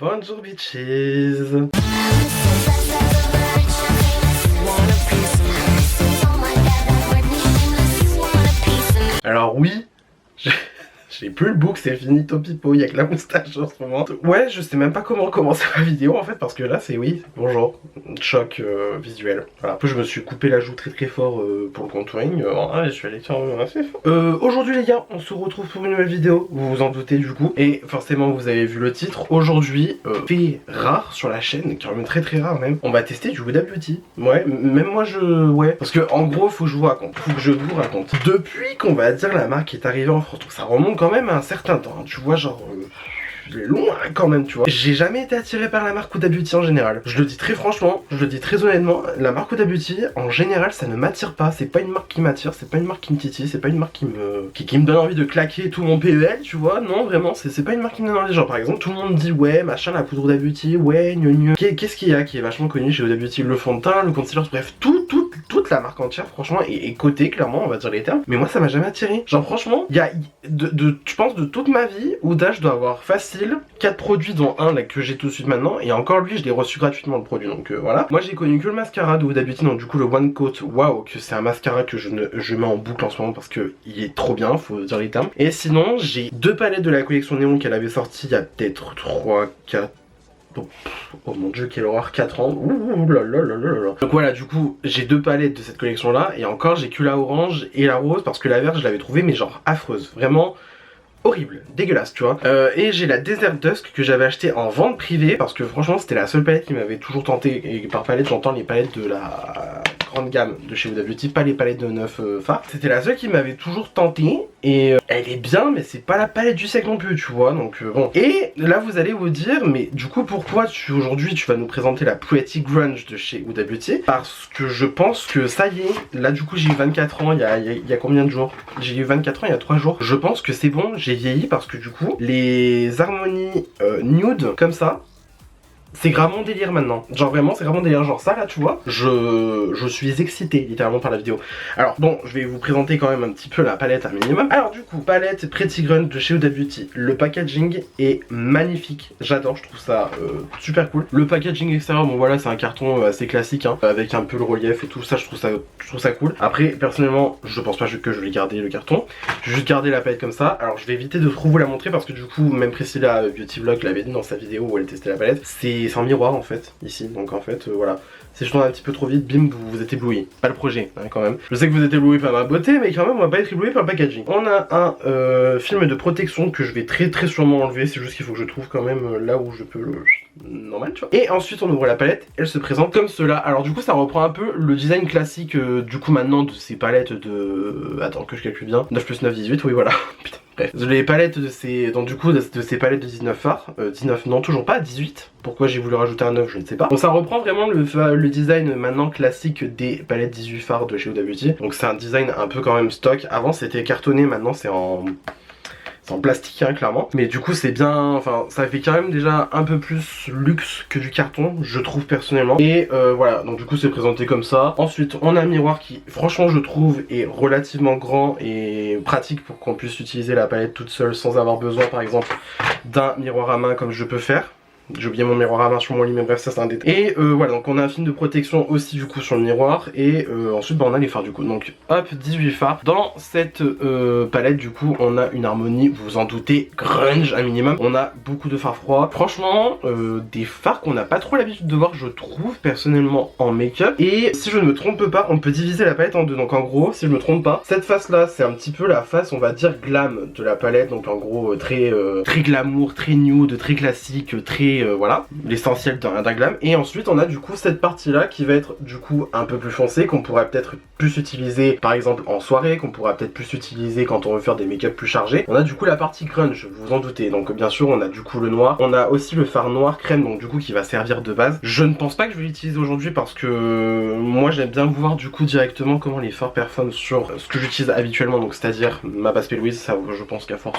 Bonjour bitches. Alors oui, j'ai plus le bouc, c'est finito pipo, il y a que la moustache en ce moment. Ouais, je sais même pas comment commencer ma vidéo en fait, parce que là c'est bonjour, choc visuel. Voilà. Après je me suis coupé la joue très fort pour le contouring, je suis allé faire assez fort. Aujourd'hui les gars, on se retrouve pour une nouvelle vidéo, vous vous en doutez du coup. Et forcément vous avez vu le titre, aujourd'hui, fait rare sur la chaîne, quand même très rare même, on va tester du Huda Beauty. Ouais, même moi ouais. Parce que en gros faut que je vous raconte, Depuis qu'on va dire la marque est arrivée en France, donc ça remonte quand même à un certain temps, hein, tu vois, genre loin quand même, tu vois. J'ai jamais été attiré par la marque Huda Beauty en général. Je le dis très franchement, je le dis très honnêtement, la marque Huda Beauty en général ça ne m'attire pas. C'est pas une marque qui m'attire, c'est pas une marque qui me titille, c'est pas une marque qui me donne envie de claquer tout mon PEL, tu vois. Non vraiment, c'est pas une marque qui me donne envie. Genre par exemple tout le monde dit ouais machin la poudre Huda Beauty, ouais gneu. Qu'est-ce qu'il y a qui est vachement connu chez Huda Beauty? Le fond de teint, le concealer, bref toute la marque entière franchement est cotée clairement, on va dire les termes. Mais moi ça m'a jamais attiré. Genre franchement, il y a je pense de toute ma vie, Huda je dois avoir facile 4 produits dont un là que j'ai tout de suite maintenant, et encore lui je l'ai reçu gratuitement le produit, donc voilà. Moi j'ai connu que le mascara de Huda Beauty, donc du coup le One Coat, waouh, que c'est un mascara que je mets en boucle en ce moment parce que il est trop bien, faut dire les termes. Et sinon j'ai deux palettes de la collection Néon qu'elle avait sorti il y a peut-être 3-4 oh mon dieu quelle horreur, 4 ans. Ouh là là là là là. Donc voilà, du coup j'ai deux palettes de cette collection là, et encore j'ai que la orange et la rose parce que la verte je l'avais trouvée mais genre affreuse, vraiment horrible, dégueulasse tu vois. Et j'ai la Desert Dusk que j'avais acheté en vente privée parce que franchement c'était la seule palette qui m'avait toujours tenté, et par palette j'entends les palettes de la grande gamme de chez Huda Beauty, pas les palettes de 9 fards. C'était la seule qui m'avait toujours tenté, et elle est bien mais c'est pas la palette du siècle non plus tu vois, donc bon. Et là vous allez vous dire mais du coup pourquoi aujourd'hui tu vas nous présenter la Pretty Grunge de chez Huda Beauty? Parce que je pense que ça y est, là du coup j'ai eu 24 ans il y a combien de jours? J'ai eu 24 ans il y a 3 jours. Je pense que c'est bon, j'ai vieilli parce que du coup les harmonies nude comme ça c'est grave mon délire maintenant. Genre vraiment c'est grave mon délire. Genre ça là tu vois, je suis excité littéralement par la vidéo. Alors bon, je vais vous présenter quand même un petit peu la palette un minimum. Alors du coup, palette Pretty Grunge de chez Huda Beauty. Le packaging est magnifique, j'adore, je trouve ça super cool. Le packaging extérieur, bon voilà, c'est un carton assez classique hein, avec un peu le relief et tout ça, je trouve ça cool. Après personnellement je pense pas que je vais garder le carton, je vais juste garder la palette comme ça. Alors je vais éviter de trop vous la montrer parce que du coup même Priscilla Beauty Vlog l'avait dit dans sa vidéo où elle testait la palette, c'est un miroir en fait ici, donc en fait voilà, si je tourne un petit peu trop vite, bim, vous êtes ébloui. Pas le projet hein, quand même. Je sais que vous êtes ébloui par ma beauté, mais quand même on va pas être ébloui par le packaging. On a un film de protection que je vais très sûrement enlever, c'est juste qu'il faut que je trouve quand même là où je peux le normal tu vois. Et ensuite on ouvre la palette, elle se présente comme cela. Alors du coup ça reprend un peu le design classique du coup maintenant de ces palettes de... Attends que je calcule bien, 9 plus 9, 18, oui voilà. Putain. Bref, les palettes de ces... Donc du coup de ces palettes de 19 fards, 19 non toujours pas, 18. Pourquoi j'ai voulu rajouter un 9 je ne sais pas. Donc ça reprend vraiment le design maintenant classique des palettes 18 fards de chez Huda Beauty. Donc c'est un design un peu quand même stock. Avant c'était cartonné, maintenant c'est en plastique hein, clairement, mais du coup c'est bien, enfin ça fait quand même déjà un peu plus luxe que du carton je trouve personnellement. Et voilà, donc du coup c'est présenté comme ça. Ensuite on a un miroir qui franchement je trouve est relativement grand et pratique pour qu'on puisse utiliser la palette toute seule sans avoir besoin par exemple d'un miroir à main comme je peux faire. J'ai oublié mon miroir à main sur mon lit, mais bref ça c'est un détail. Et voilà, donc on a un film de protection aussi du coup sur le miroir. Et ensuite bah, on a les fards du coup. Donc hop, 18 fards. Dans cette palette du coup on a une harmonie, vous vous en doutez, grunge un minimum. On a beaucoup de fards froids. Franchement des fards qu'on n'a pas trop l'habitude de voir je trouve personnellement en make-up. Et si je ne me trompe pas, on peut diviser la palette en deux. Donc en gros si je me trompe pas, cette face là c'est un petit peu la face on va dire glam de la palette. Donc en gros très glamour, très nude, très classique, très voilà, l'essentiel d'un glam. Et ensuite on a du coup cette partie là qui va être du coup un peu plus foncée, qu'on pourrait peut-être plus utiliser par exemple en soirée, qu'on pourra peut-être plus utiliser quand on veut faire des make-up plus chargés. On a du coup la partie grunge, vous vous en doutez, donc bien sûr on a du coup le noir, on a aussi le fard noir crème, donc du coup qui va servir de base. Je ne pense pas que je vais l'utiliser aujourd'hui parce que moi j'aime bien voir du coup directement comment les fards performent sur ce que j'utilise habituellement, donc c'est-à-dire ma base P. Louise, ça je pense qu'à force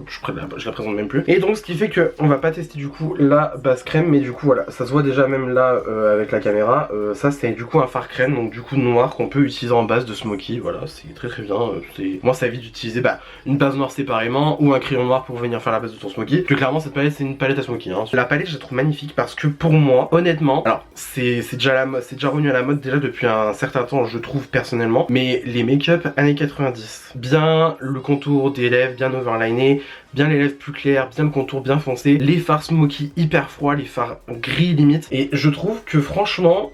je la présente même plus. Et donc ce qui fait que on va pas tester du coup la base crème, mais du coup voilà, ça se voit déjà même là avec la caméra. Ça c'est du coup un fard crème, donc du coup noir qu'on peut utiliser en base de smoky. Voilà, c'est très bien. Moi ça évite d'utiliser une base noire séparément ou un crayon noir pour venir faire la base de ton smoky. Que clairement cette palette c'est une palette à smoky. Hein. La palette je la trouve magnifique parce que pour moi, honnêtement, alors c'est déjà revenu à la mode déjà depuis un certain temps, je trouve personnellement. Mais les make-up années 90, bien le contour des lèvres, bien overliné, bien les lèvres plus claires, bien le contour bien foncé, les fards smoky hyper froids, les fards gris limite. Et je trouve que franchement,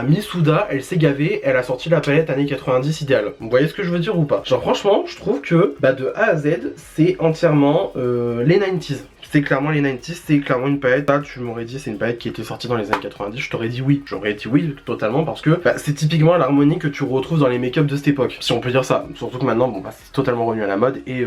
Misuda, elle s'est gavée, elle a sorti la palette années 90 idéale. Vous voyez ce que je veux dire ou pas? Genre franchement, je trouve que de A à Z, c'est entièrement les 90s. C'est clairement les 90s, c'est clairement une palette. Là, tu m'aurais dit c'est une palette qui était sortie dans les années 90, je t'aurais dit oui. J'aurais dit oui totalement parce que c'est typiquement l'harmonie que tu retrouves dans les make-up de cette époque, si on peut dire ça. Surtout que maintenant, c'est totalement revenu à la mode et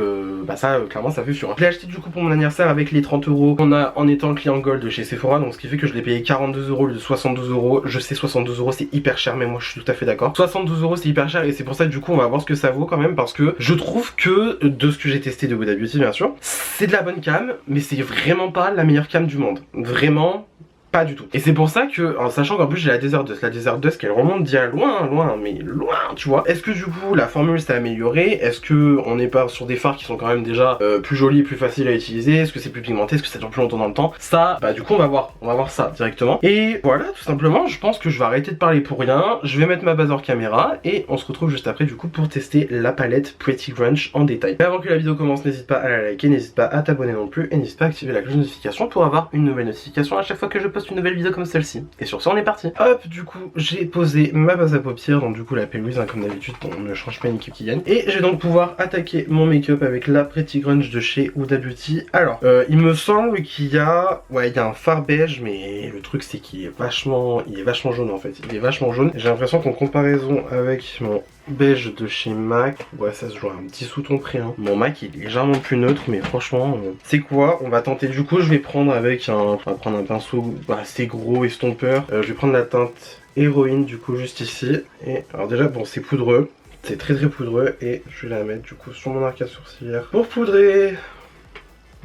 ça, clairement, ça fait sûr. Je l'ai acheté du coup pour mon anniversaire avec les 30 € qu'on a en étant client gold chez Sephora, donc ce qui fait que je l'ai payé 42 € au lieu de 72 €. Je sais, 72 € c'est hyper cher, mais moi je suis tout à fait d'accord. 72 € c'est hyper cher et c'est pour ça que du coup on va voir ce que ça vaut quand même parce que je trouve que de ce que j'ai testé de Huda Beauty bien sûr, c'est de la bonne cam, mais c'est vraiment pas la meilleure cam du monde. Vraiment pas du tout. Et c'est pour ça que, en sachant qu'en plus j'ai la Desert Dust, elle remonte d'il y a loin, mais loin, tu vois. Est-ce que du coup la formule s'est améliorée? Est-ce que on n'est pas sur des fards qui sont quand même déjà plus jolis et plus faciles à utiliser? Est-ce que c'est plus pigmenté? Est-ce que ça dure plus longtemps dans le temps? Ça, du coup on va voir ça directement. Et voilà, tout simplement, je pense que je vais arrêter de parler pour rien. Je vais mettre ma base hors caméra et on se retrouve juste après du coup pour tester la palette Pretty Grunge en détail. Mais avant que la vidéo commence, n'hésite pas à la liker, n'hésite pas à t'abonner non plus et n'hésite pas à activer la cloche de notification pour avoir une nouvelle notification à chaque fois que je poste une nouvelle vidéo comme celle-ci. Et sur ce on est parti. Hop, du coup j'ai posé ma base à paupières, donc du coup la P-Louise comme d'habitude, on ne change pas une équipe qui gagne. Et je vais donc pouvoir attaquer mon make-up avec la Pretty Grunge de chez Huda Beauty. Alors il me semble qu'il y a un fard beige, mais le truc c'est qu'il est vachement jaune en fait. Il est vachement jaune. J'ai l'impression qu'en comparaison avec mon beige de chez MAC, ça se joue un petit sous-ton près. Hein. Mon MAC il est légèrement plus neutre, mais franchement, c'est quoi? On va tenter. Du coup, je vais prendre un pinceau assez gros estompeur. Je vais prendre la teinte héroïne du coup juste ici. Et alors déjà, c'est poudreux, c'est très poudreux et je vais la mettre du coup sur mon arcade sourcilière pour poudrer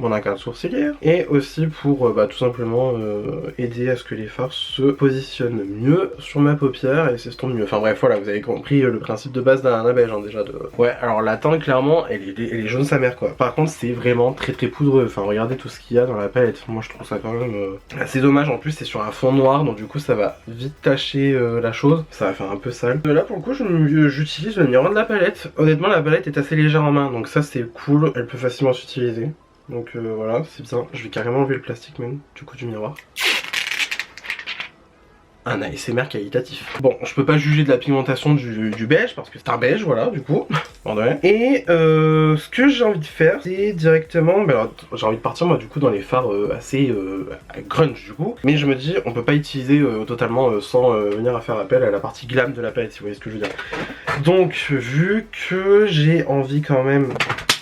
mon arcade sourcilière et aussi pour tout simplement aider à ce que les fards se positionnent mieux sur ma paupière et s'estompent mieux. Enfin bref, voilà, vous avez compris le principe de base d'un beige déjà. Ouais, alors la teinte clairement elle est jaune sa mère quoi. Par contre c'est vraiment très poudreux. Enfin regardez tout ce qu'il y a dans la palette. Moi je trouve ça quand même assez dommage. En plus c'est sur un fond noir, donc du coup ça va vite tacher la chose. Ça va faire un peu sale. Là pour le coup j'utilise le miroir de la palette. Honnêtement la palette est assez légère en main, donc ça c'est cool. Elle peut facilement s'utiliser. Donc voilà, c'est bien. Je vais carrément enlever le plastique même, du coup du miroir. Un ASMR qualitatif. Bon, je peux pas juger de la pigmentation du beige parce que c'est un beige, voilà, du coup. Et ce que j'ai envie de faire, c'est directement, j'ai envie de partir moi du coup dans les fards assez grunge du coup. Mais je me dis, on peut pas utiliser totalement sans venir à faire appel à la partie glam de la palette, si vous voyez ce que je veux dire. Donc, vu que j'ai envie quand même...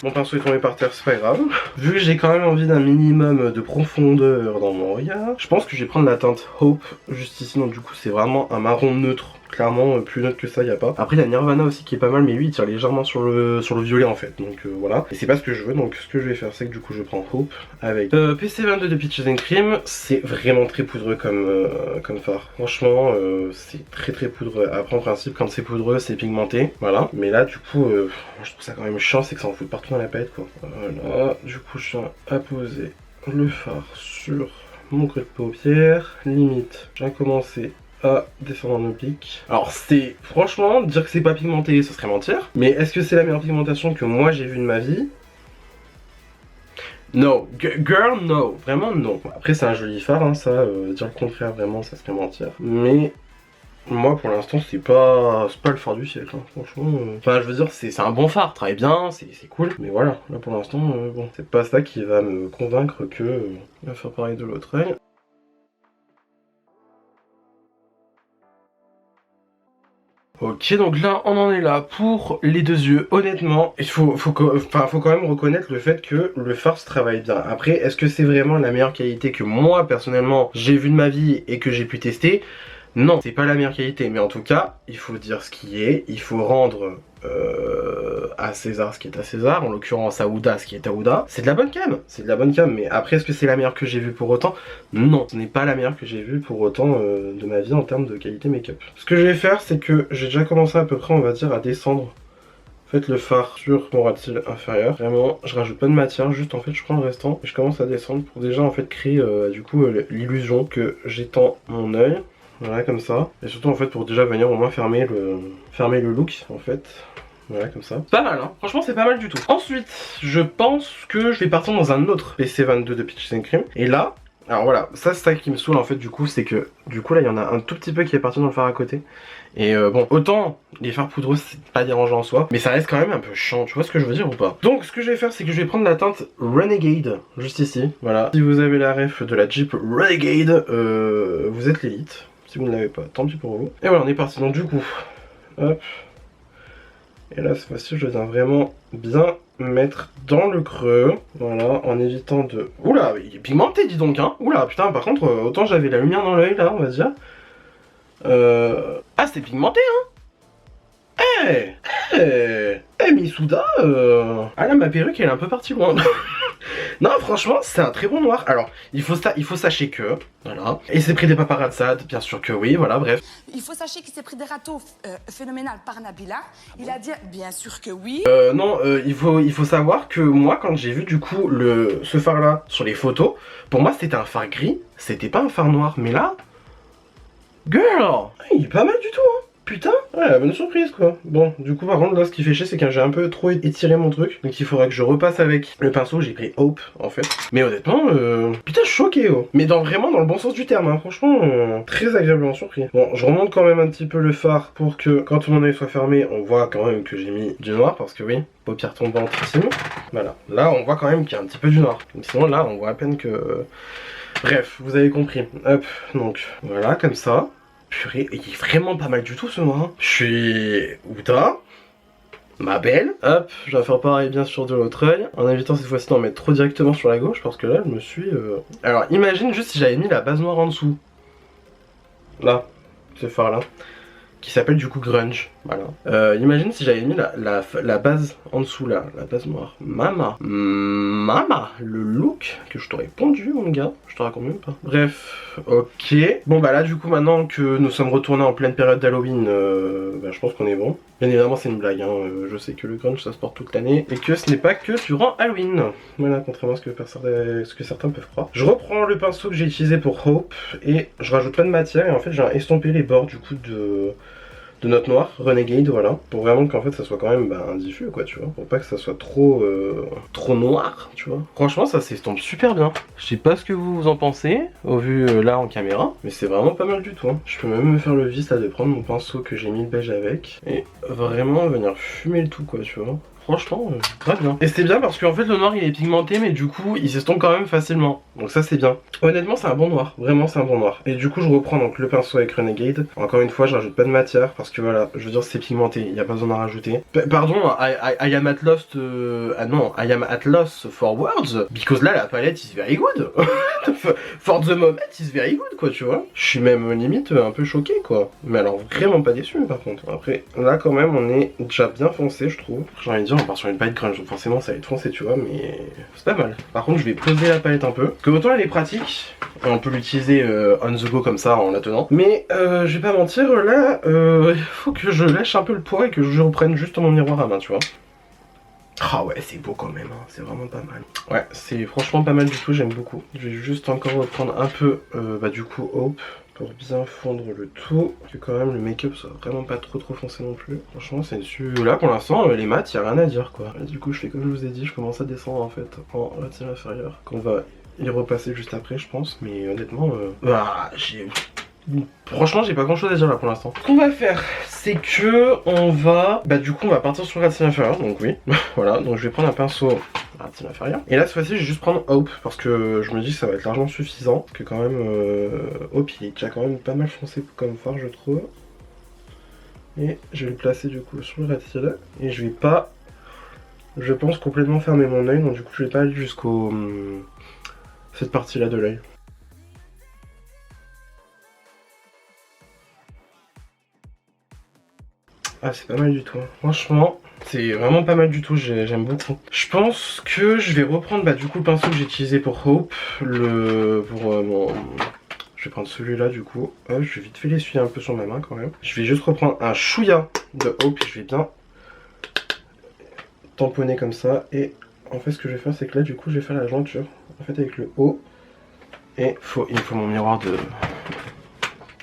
Mon pinceau est tombé par terre, c'est pas grave. Vu que j'ai quand même envie d'un minimum de profondeur dans mon regard, je pense que je vais prendre la teinte Hope juste ici. Donc du coup c'est vraiment un marron neutre. Clairement plus neutre que ça y a pas. Après il y a Nirvana aussi qui est pas mal, mais lui il tire légèrement sur le violet en fait. Donc voilà. Et c'est pas ce que je veux, donc ce que je vais faire c'est que du coup je prends Hope avec PC22 de Peaches and Cream. C'est vraiment très poudreux comme fard. Franchement c'est très poudreux. Après en principe quand c'est poudreux c'est pigmenté. Voilà. Mais là du coup je trouve ça quand même chiant, c'est que ça en fout partout dans la palette quoi. Voilà. Du coup je tiens à poser le fard sur mon creux de paupière. Limite j'ai commencé à descendre en oblique. Alors c'est franchement dire que c'est pas pigmenté ce serait mentir, mais est-ce que c'est la meilleure pigmentation que moi j'ai vue de ma vie? No, girl no, vraiment non. Après c'est un joli fard hein, ça, dire le contraire vraiment ça serait mentir, mais moi pour l'instant c'est pas le fard du siècle hein, franchement. Enfin je veux dire c'est un bon fard, travaille bien, c'est cool, mais voilà, là pour l'instant bon, c'est pas ça qui va me convaincre que il va faire pareil de l'autre œil. Ok, donc là on en est là pour les deux yeux. Honnêtement, il faut quand même reconnaître le fait que le fard se travaille bien. Après, est-ce que c'est vraiment la meilleure qualité que moi personnellement j'ai vu de ma vie et que j'ai pu tester? Non, c'est pas la meilleure qualité, mais en tout cas, il faut dire ce qui est, il faut rendre à César ce qui est à César, en l'occurrence à Ouda ce qui est à Ouda. C'est de la bonne cam, c'est de la bonne cam, mais après est-ce que c'est la meilleure que j'ai vue pour autant? Non, ce n'est pas la meilleure que j'ai vue pour autant de ma vie en termes de qualité make-up. Ce que je vais faire, c'est que j'ai déjà commencé à peu près, on va dire, à descendre en fait le fard sur mon ras de cils inférieur. Vraiment, je rajoute pas de matière, juste en fait je prends le restant et je commence à descendre pour déjà en fait créer du coup l'illusion que j'étends mon œil. Voilà, comme ça. Et surtout en fait pour déjà venir au moins fermer le look en fait. Voilà, comme ça. Pas mal, hein. Franchement, c'est pas mal du tout. Ensuite, je pense que je vais partir dans un autre PC22 de Peaches and Cream. Et là, alors voilà, ça c'est ça qui me saoule en fait du coup, c'est que du coup là il y en a un tout petit peu qui est parti dans le fard à côté. Et bon, autant les fards poudreux c'est pas dérangeant en soi, mais ça reste quand même un peu chiant, tu vois ce que je veux dire ou pas? Donc ce que je vais faire, c'est que je vais prendre la teinte Renegade, juste ici, voilà. Si vous avez la ref de la Jeep Renegade, vous êtes l'élite. Si vous ne l'avez pas, tant pis pour vous. Et voilà, on est parti, donc du coup, hop. Et là, cette fois-ci, je viens vraiment bien mettre dans le creux, voilà, en évitant de... Oula, il est pigmenté, dis donc, hein. Oula, putain, par contre, autant j'avais la lumière dans l'œil, là, on va dire. Ah, c'est pigmenté, hein. Misuda, ah là, ma perruque, elle est un peu partie loin. Non, franchement, c'est un très bon noir. Alors, il faut sachez que, voilà, il s'est pris des paparazzades, bien sûr que oui, voilà, bref. Il faut sachez qu'il s'est pris des râteaux phénoménales par Nabila. Il a dit, bien sûr que oui. Non, il faut savoir que moi, quand j'ai vu du coup ce fard-là sur les photos, pour moi, c'était un fard gris, c'était pas un fard noir. Mais là, girl, il est pas mal du tout, hein. Putain, ouais, la bonne surprise quoi. Bon, du coup par contre là ce qui fait chier c'est que j'ai un peu trop étiré mon truc. Donc il faudra que je repasse avec le pinceau, j'ai pris Hope en fait. Mais honnêtement, putain je suis choqué oh. Mais vraiment dans le bon sens du terme, hein. Franchement, très agréablement surpris. Bon, je remonte quand même un petit peu le fard pour que quand mon œil soit fermé, on voit quand même que j'ai mis du noir. Parce que oui, paupières tombantes ici. Voilà, là on voit quand même qu'il y a un petit peu du noir. Sinon là on voit à peine que... Bref, vous avez compris. Hop, donc voilà comme ça. Purée, il est vraiment pas mal du tout ce noir. Hein. Je suis Ouda, ma belle. Hop, je vais faire pareil bien sûr de l'autre œil. En évitant cette fois-ci d'en mettre trop directement sur la gauche parce que là je me suis... Alors imagine juste si j'avais mis la base noire en dessous. Là, ce phare là. Qui s'appelle du coup Grunge, voilà. Imagine si j'avais mis la base en dessous là, la base noire. Mama, le look que je t'aurais pondu mon gars, je te raconte même pas. Bref, ok. Bon bah là du coup maintenant que nous sommes retournés en pleine période d'Halloween, bah, je pense qu'on est bon. Bien évidemment c'est une blague, hein. Je sais que le Grunge ça se porte toute l'année et que ce n'est pas que durant Halloween. Voilà, contrairement à ce que certains peuvent croire. Je reprends le pinceau que j'ai utilisé pour Hope et je rajoute pas de matière et en fait j'ai estompé les bords du coup de notre noir, Renegade, voilà, pour vraiment qu'en fait ça soit quand même un diffus quoi, tu vois, pour pas que ça soit trop noir, tu vois. Franchement ça s'estompe super bien. Je sais pas ce que vous en pensez, au vu là en caméra, mais c'est vraiment pas mal du tout, hein. Je peux même me faire le vice là de prendre mon pinceau que j'ai mis le beige avec, et vraiment venir fumer le tout quoi, tu vois. Franchement, très bien. Et c'est bien parce qu'en fait le noir il est pigmenté mais du coup il s'estompe quand même facilement. Donc ça c'est bien. Honnêtement c'est un bon noir, vraiment c'est un bon noir. Et du coup je reprends donc le pinceau avec Renegade. Encore une fois je rajoute pas de matière parce que voilà, je veux dire c'est pigmenté, il n'y a pas besoin d'en rajouter. Pardon, I am at lost, ah non, I am at loss for words. Because là la palette is very good. For the moment is very good quoi tu vois. Je suis même limite un peu choqué quoi. Mais alors vraiment pas déçu par contre. Après là quand même on est déjà bien foncé je trouve. J'ai envie de dire on part sur une palette grunge donc forcément ça va être foncé tu vois mais c'est pas mal. Par contre je vais peser la palette un peu. Que autant elle est pratique, on peut l'utiliser on the go comme ça en la tenant. Mais je vais pas mentir là il faut que je lâche un peu le poids et que je reprenne juste mon miroir à main tu vois. Ah ouais c'est beau quand même, hein. C'est vraiment pas mal. Ouais c'est franchement pas mal du tout, j'aime beaucoup. Je vais juste encore reprendre un peu du coup Hope pour bien fondre le tout, que quand même le make-up soit vraiment pas trop foncé non plus. Franchement c'est dessus. Là pour l'instant les mats y a rien à dire quoi. Et du coup je fais comme je vous ai dit, je commence à descendre en fait en latine inférieure. Qu'on va y repasser juste après je pense, mais honnêtement franchement j'ai pas grand chose à dire là pour l'instant. Ce qu'on va faire c'est que on va... du coup on va partir sur la ratine inférieure, donc oui. Voilà, donc je vais prendre un pinceau ratine inférieure. Et là cette fois-ci je vais juste prendre Hope parce que je me dis que ça va être largement suffisant. Que quand même Hope il est déjà quand même pas mal foncé comme fard je trouve. Et je vais le placer du coup sur le ratine. Et je vais pas, je pense, complètement fermer mon œil, donc du coup je vais pas aller jusqu'au cette partie là de l'œil. Ah, c'est pas mal du tout. Franchement, c'est vraiment pas mal du tout, j'aime beaucoup. Je pense que je vais reprendre bah, du coup le pinceau que j'ai utilisé pour Hope. Je vais prendre celui-là du coup. Hop, je vais vite fait l'essuyer un peu sur ma main quand même. Je vais juste reprendre un chouïa de Hope et je vais bien tamponner comme ça. Et en fait ce que je vais faire c'est que là du coup je vais faire la jointure en fait avec le haut. Et il me faut mon miroir de...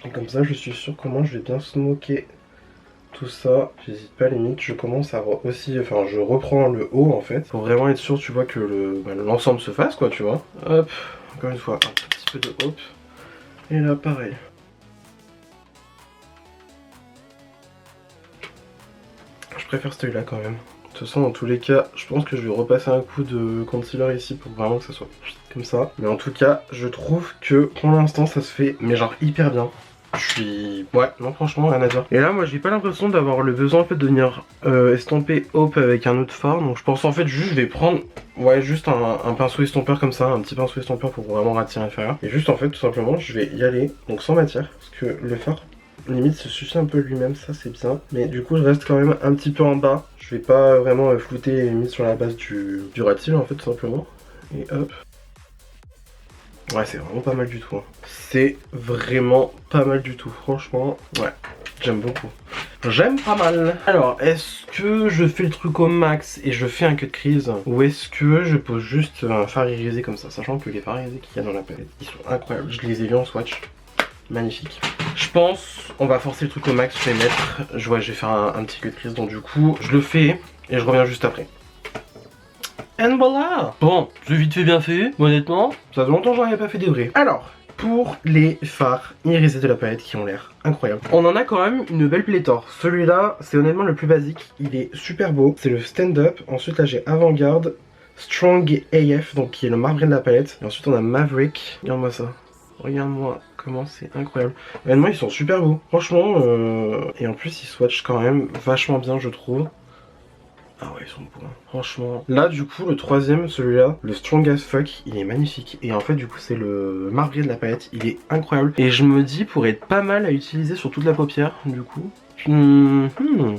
Et comme ça je suis sûr comment je vais bien smoker tout ça. J'hésite pas, limite je commence à aussi, enfin je reprends le haut en fait. Pour vraiment être sûr tu vois que l'ensemble se fasse quoi tu vois. Hop, encore une fois un tout petit peu de Hope. Et là pareil. Je préfère celui-là quand même. De toute façon dans tous les cas je pense que je vais repasser un coup de concealer ici pour vraiment que ça soit comme ça. Mais en tout cas je trouve que pour l'instant ça se fait mais genre hyper bien. Ouais, non franchement rien à dire. Et là moi j'ai pas l'impression d'avoir le besoin en fait de venir estomper Hope avec un autre fard. Donc je pense en fait juste je vais prendre juste un pinceau estompeur comme ça, un petit pinceau estompeur pour vraiment ratirer l'intérieur. Et juste en fait tout simplement je vais y aller donc sans matière parce que le fard limite se suffit un peu lui-même, ça c'est bien. Mais du coup je reste quand même un petit peu en bas. Je vais pas vraiment flouter et mise sur la base du rat-il en fait tout simplement. Et hop. Ouais c'est vraiment pas mal du tout. Hein. C'est vraiment pas mal du tout. Franchement, ouais, j'aime beaucoup. J'aime pas mal. Alors, est-ce que je fais le truc au max et je fais un cut crease, ou est-ce que je pose juste un fard irisé comme ça, sachant que les fards irisés qu'il y a dans la palette, ils sont incroyables. Je les ai vus en swatch. Magnifique. Je pense, on va forcer le truc au max, je vais mettre, je vais faire un petit cut crease, donc du coup, je le fais et je reviens juste après. And voilà. Bon, c'est vite fait bien fait, honnêtement. Ça fait longtemps que j'en avais pas fait des vrais. Alors, pour les fards irisés de la palette qui ont l'air incroyables, on en a quand même une belle pléthore. Celui-là, c'est honnêtement le plus basique. Il est super beau. C'est le stand-up. Ensuite, là, j'ai Avant-Garde, Strong AF, donc qui est le marbré de la palette. Et ensuite, on a Maverick. Regarde-moi ça. Regarde-moi comment c'est incroyable. Honnêtement, ils sont super beaux. Franchement, et en plus, ils swatchent quand même vachement bien, je trouve. Ah ouais, ils sont beaux, hein. Franchement. Là, du coup, le troisième, celui-là, le Strong as Fuck, il est magnifique. Et en fait, du coup, c'est le marbré de la palette. Il est incroyable. Et je me dis, pour être pas mal à utiliser sur toute la paupière, du coup.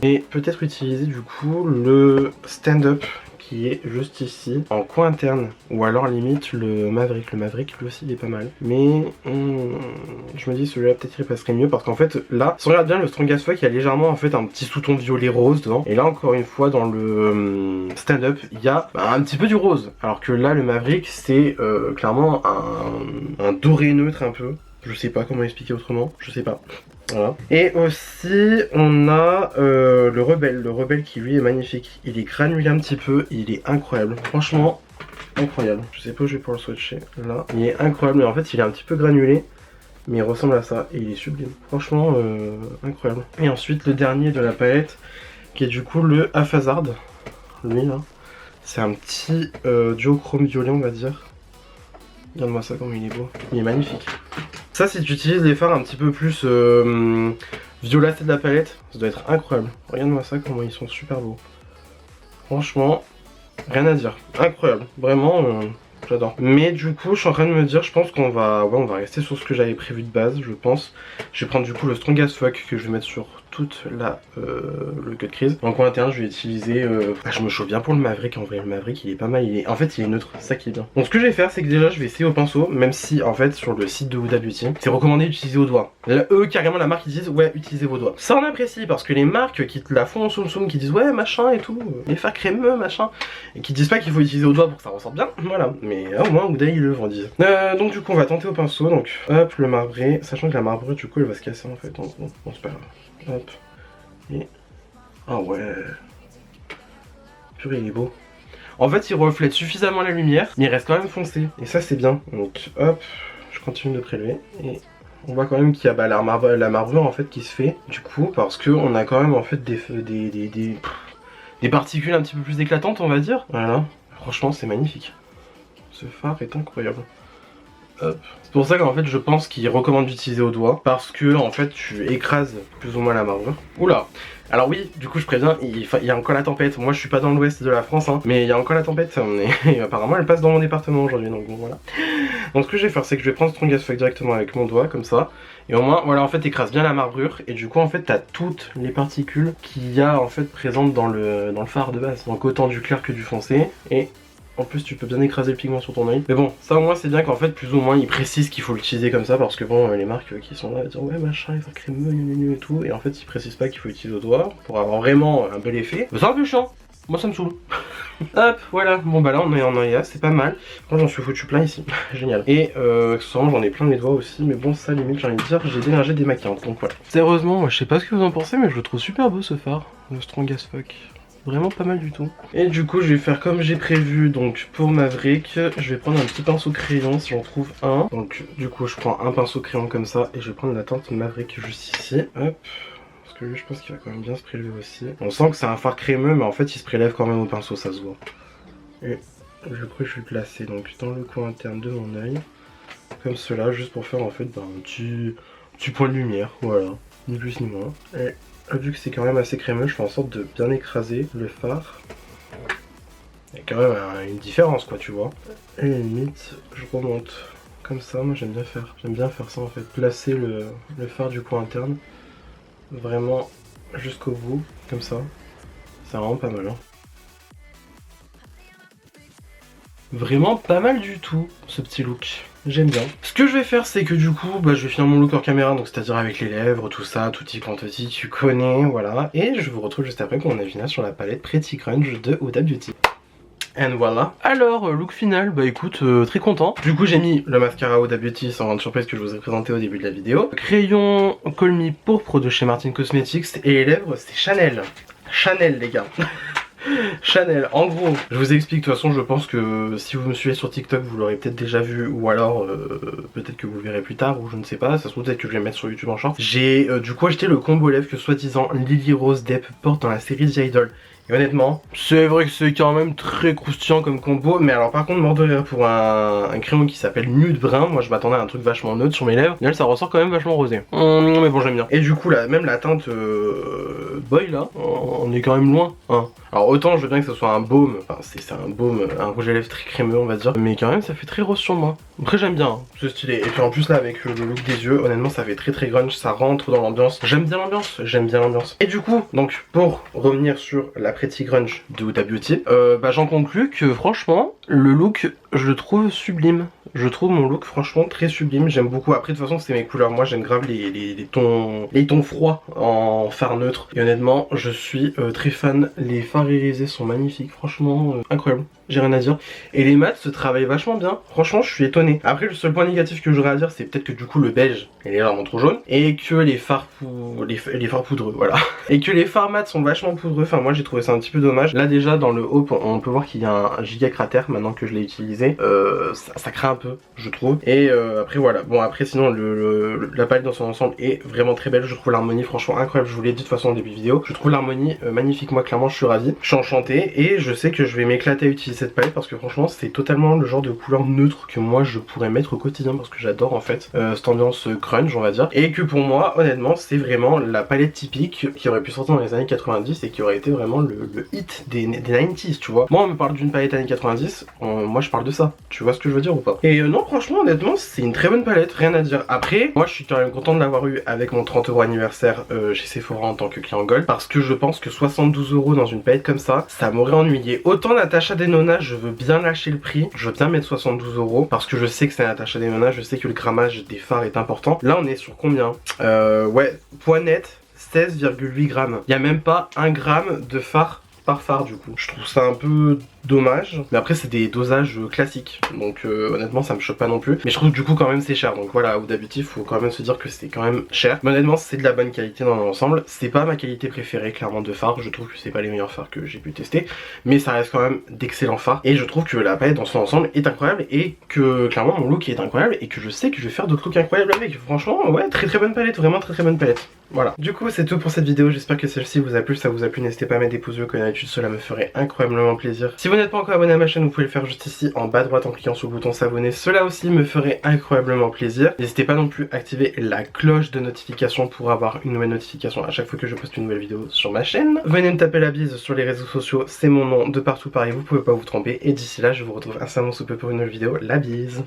Et peut-être utiliser, du coup, le stand-up qui est juste ici, en coin interne. Ou alors, limite, le Maverick. Le Maverick, lui aussi, il est pas mal. Mais je me dis, celui-là, peut-être il passerait mieux. Parce qu'en fait, là, si on regarde bien, le Strong as Fuck, il y a légèrement, en fait, un petit sous-ton violet rose dedans. Et là, encore une fois, dans le stand-up, il y a un petit peu du rose. Alors que là, le Maverick, c'est clairement un doré neutre un peu. Je sais pas comment expliquer autrement, je sais pas. Voilà. Et aussi, on a le Rebelle. Le Rebelle qui lui est magnifique. Il est granulé un petit peu, il est incroyable. Franchement, incroyable. Je sais pas où je vais pouvoir le swatcher. Là, il est incroyable, mais en fait, il est un petit peu granulé. Mais il ressemble à ça et il est sublime. Franchement, incroyable. Et ensuite, le dernier de la palette, qui est du coup le Haphazard. Lui là. C'est un petit duochrome violet, on va dire. Regarde-moi ça, comme il est beau. Il est magnifique. Ça, si tu utilises les fards un petit peu plus violacés de la palette, ça doit être incroyable. Regarde-moi ça, comment ils sont super beaux. Franchement, rien à dire. Incroyable. Vraiment, j'adore. Mais du coup, je suis en train de me dire, je pense qu'on va, on va rester sur ce que j'avais prévu de base, je pense. Je vais prendre du coup le Strong as Fuck que je vais mettre sur toute le cut crease. En coin interne, je vais utiliser... je me chauffe bien pour le Maverick. En vrai, le Maverick, il est pas mal. En fait, il est neutre. C'est ça qui est bien. Donc, ce que je vais faire, c'est que déjà, je vais essayer au pinceau. Même si, en fait, sur le site de Huda Beauty, c'est recommandé d'utiliser au doigt. Là, eux, carrément, la marque, ils disent, ouais, utilisez vos doigts. Ça, on apprécie parce que les marques qui te la font en soum qui disent, ouais, machin et tout, les fards crémeux, machin, et qui disent pas qu'il faut utiliser au doigt pour que ça ressorte bien. Voilà. Mais au moins, Huda, ils le vendent. Donc, du coup, on va tenter au pinceau. Donc, hop, le marbré. Sachant que la marbrure, du coup, elle va se casser, en fait. Donc, bon, c'est pas grave. Hop. Et... ah ouais. Purée, il est beau. En fait, il reflète suffisamment la lumière, mais il reste quand même foncé. Et ça, c'est bien. Donc, hop, je continue de prélever. Et on voit quand même qu'il y a la marbrure en fait qui se fait. Du coup, parce que on a quand même en fait des particules un petit peu plus éclatantes, on va dire. Voilà. Franchement, c'est magnifique. Ce fard est incroyable. Hop. C'est pour ça qu'en fait je pense qu'il recommande d'utiliser au doigt, parce que en fait tu écrases plus ou moins la marbrure. Oula. Alors oui, du coup je préviens, il y a encore la tempête. Moi je suis pas dans l'ouest de la France, hein, mais il y a encore la tempête. Et apparemment elle passe dans mon département aujourd'hui, donc bon voilà. Donc ce que je vais faire, c'est que je vais prendre Strong as Fuck directement avec mon doigt, comme ça. Et au moins, voilà, en fait t'écrases bien la marbrure. Et du coup en fait t'as toutes les particules qu'il y a en fait présentes dans le fard de base. Donc autant du clair que du foncé. Et en plus tu peux bien écraser le pigment sur ton œil. Mais bon, ça au moins c'est bien qu'en fait plus ou moins ils précisent qu'il faut l'utiliser comme ça. Parce que bon, les marques qui sont là à dire ouais machin, il va crémeux, et tout. Et en fait ils précisent pas qu'il faut utiliser au doigt pour avoir vraiment un bel effet. C'est un peu chiant, moi ça me saoule. Hop, voilà, bon bah là on est en œillat, c'est pas mal. Moi j'en suis foutu plein ici, génial. Et accessoirement j'en ai plein les doigts aussi, mais bon ça limite j'ai envie de dire j'ai d'énergie démaquillante, donc voilà. Sérieusement, moi je sais pas ce que vous en pensez, mais je le trouve super beau ce phare, le Strong as Fuck. Vraiment pas mal du tout. Et du coup je vais faire comme j'ai prévu, donc pour Maverick, je vais prendre un petit pinceau crayon si j'en trouve un. Donc du coup je prends un pinceau crayon comme ça, et je vais prendre la teinte Maverick juste ici, hop. Parce que lui je pense qu'il va quand même bien se prélever aussi. On sent que c'est un fard crémeux, mais en fait il se prélève quand même au pinceau, ça se voit. Et je crois que je vais le placer donc dans le coin interne de mon œil, comme cela, juste pour faire en fait un petit point de lumière, voilà, ni plus ni moins. Et vu que c'est quand même assez crémeux, je fais en sorte de bien écraser le fard. Il y a quand même une différence quoi, tu vois. Et limite je remonte comme ça, moi j'aime bien faire ça en fait, placer le fard du coin interne vraiment jusqu'au bout, comme ça. C'est vraiment pas mal, hein. Vraiment pas mal du tout, ce petit look. J'aime bien. Ce que je vais faire, c'est que du coup, bah, je vais finir mon look hors caméra, donc c'est-à-dire avec les lèvres, tout ça, tutti quanti, tu connais, voilà. Et je vous retrouve juste après pour mon avis sur la palette Pretty Crunch de Huda Beauty. And voilà. Alors, look final, bah écoute, très content. Du coup, j'ai mis le mascara Huda Beauty sans grande surprise que je vous ai présenté au début de la vidéo. Crayon Call Me pourpre de chez Martin Cosmetics. Et les lèvres, c'est Chanel. Chanel, les gars. Chanel, en gros, je vous explique, de toute façon je pense que si vous me suivez sur TikTok vous l'aurez peut-être déjà vu, ou alors peut-être que vous le verrez plus tard, ou je ne sais pas, ça se trouve peut-être que je vais le mettre sur YouTube en short. J'ai du coup acheté le combo lèvres que soi-disant Lily Rose Depp porte dans la série The Idol. Et honnêtement, c'est vrai que c'est quand même très croustillant comme combo, mais alors par contre mort de rire pour un crayon qui s'appelle Nude Brun, moi je m'attendais à un truc vachement neutre sur mes lèvres, et là ça ressort quand même vachement rosé. Mais bon j'aime bien. Et du coup là, même la teinte Boy là, on est quand même loin, hein. Alors autant je veux bien que ce soit un baume, enfin c'est un baume, un rouge à lèvres très crémeux on va dire, mais quand même ça fait très rose sur moi. Après j'aime bien, hein, c'est stylé. Et puis en plus là avec le look des yeux, honnêtement ça fait très grunge, ça rentre dans l'ambiance. J'aime bien l'ambiance. Et du coup, donc pour revenir sur la Pretty Grunge de Huda Beauty, bah j'en conclus que franchement le look je le trouve sublime. Je trouve mon look franchement très sublime, j'aime beaucoup. Après de toute façon c'est mes couleurs, moi j'aime grave les tons froids en fard neutre. Et honnêtement je suis très fan, les fards irisés sont magnifiques, franchement incroyable. J'ai rien à dire. Et les mats se travaillent vachement bien. Franchement, je suis étonné. Après, le seul point négatif que j'aurais à dire, c'est peut-être que du coup, le beige, il est vraiment trop jaune. Et que les fards poudreux, voilà. Et que les fards mats sont vachement poudreux. Enfin, moi, j'ai trouvé ça un petit peu dommage. Là, déjà, dans le haut, on peut voir qu'il y a un giga cratère maintenant que je l'ai utilisé. Ça craint un peu, je trouve. Et après, voilà. Bon, après, sinon, la palette dans son ensemble est vraiment très belle. Je trouve l'harmonie, franchement, incroyable. Je vous l'ai dit de toute façon au début de vidéo. Je trouve l'harmonie magnifique. Moi, clairement, je suis ravi. Je suis enchanté. Et je sais que je vais m'éclater à utiliser cette palette parce que franchement c'est totalement le genre de couleur neutre que moi je pourrais mettre au quotidien parce que j'adore en fait cette ambiance grunge on va dire, et que pour moi honnêtement c'est vraiment la palette typique qui aurait pu sortir dans les années 90 et qui aurait été vraiment le hit des 90s, tu vois. Moi on me parle d'une palette années 90, moi je parle de ça, tu vois ce que je veux dire ou pas. Et non franchement honnêtement c'est une très bonne palette, rien à dire. Après moi je suis quand même content de l'avoir eu avec mon 30 € anniversaire chez Sephora en tant que client gold, parce que je pense que 72 € dans une palette comme ça m'aurait ennuyé. Autant Natasha Denona je veux bien lâcher le prix, je veux bien mettre 72 € parce que je sais que c'est Natasha Denona, je sais que le grammage des fards est important. Là on est sur combien ouais, poids net 16,8 grammes. Il n'y a même pas 1 gramme de fard par fard du coup. Je trouve ça un peu dommage, mais après c'est des dosages classiques, donc honnêtement ça me choque pas non plus, mais je trouve que du coup quand même c'est cher, donc voilà, Huda Beauty faut quand même se dire que c'est quand même cher, mais honnêtement c'est de la bonne qualité dans l'ensemble. C'est pas ma qualité préférée clairement de fard, je trouve que c'est pas les meilleurs fards que j'ai pu tester, mais ça reste quand même d'excellents fards, et je trouve que la palette dans son ensemble est incroyable, et que clairement mon look est incroyable, et que je sais que je vais faire d'autres looks incroyables avec. Franchement ouais, très bonne palette, vraiment très bonne palette. Voilà, du coup c'est tout pour cette vidéo, j'espère que celle-ci vous a plu. Ça vous a plu, n'hésitez pas à mettre des pouces bleus comme d'habitude, cela me ferait incroyablement plaisir. Si vous n'êtes pas encore abonné à ma chaîne, vous pouvez le faire juste ici en bas à droite en cliquant sur le bouton s'abonner. Cela aussi me ferait incroyablement plaisir. N'hésitez pas non plus à activer la cloche de notification pour avoir une nouvelle notification à chaque fois que je poste une nouvelle vidéo sur ma chaîne. Venez me taper la bise sur les réseaux sociaux, c'est mon nom de partout pareil, vous pouvez pas vous tromper. Et d'ici là, je vous retrouve incessamment sous peu pour une nouvelle vidéo. La bise.